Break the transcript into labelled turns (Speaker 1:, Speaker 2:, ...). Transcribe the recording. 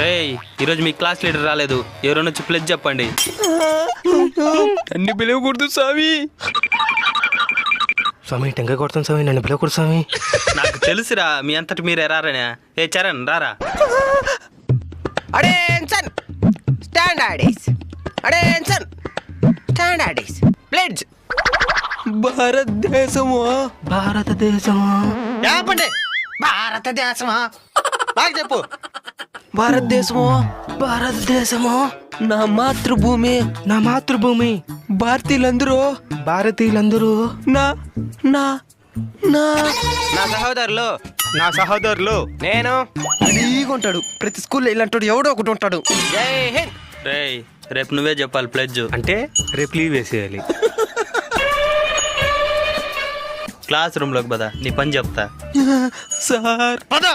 Speaker 1: రేయ్ ఈరోజు మీ class leader రాలేదు, ఎవరైనా వచ్చి ప్లెజ్ చెప్పండి.
Speaker 2: నన్ను పిలవకూడదు స్వామి.
Speaker 3: స్వామి టెంకాయ కొడతాను స్వామి, నన్ను పిలవకూడదు స్వామి.
Speaker 1: నాకు తెలుసురా మీ అంతటి మీరే రారనే. ఏ చరణ్ రారా.
Speaker 4: Attention standards, attention standards, pledge.
Speaker 2: భారతదేశము
Speaker 3: భారతదేశమా
Speaker 4: చెప్పండి. భారతదేశమా బాగా చెప్పు.
Speaker 2: భారతదేశము
Speaker 3: భారతదేశమా
Speaker 2: నా మాతృభూమి.
Speaker 3: నా మాతృభూమి.
Speaker 2: భారతీయులందరూ
Speaker 3: భారతీయులందరూ
Speaker 2: నా నా నా
Speaker 4: నా సహోదరులు,
Speaker 3: నా సహోదరులు.
Speaker 4: నేను
Speaker 2: రెడీగా ఉంటాడు. ప్రతి స్కూల్లో ఇలాంటి ఎవడో ఒకటి ఉంటాడు.
Speaker 4: జై హింద్.
Speaker 1: రేయ్ రేపు నువ్వే చెప్పాలి ప్లెజ్.
Speaker 3: అంటే రేపు లీవ్ వేసేయాలి.
Speaker 1: క్లాస్ రూమ్ లోకి పద, నీ పని చెప్తా.
Speaker 2: సార్
Speaker 4: పద.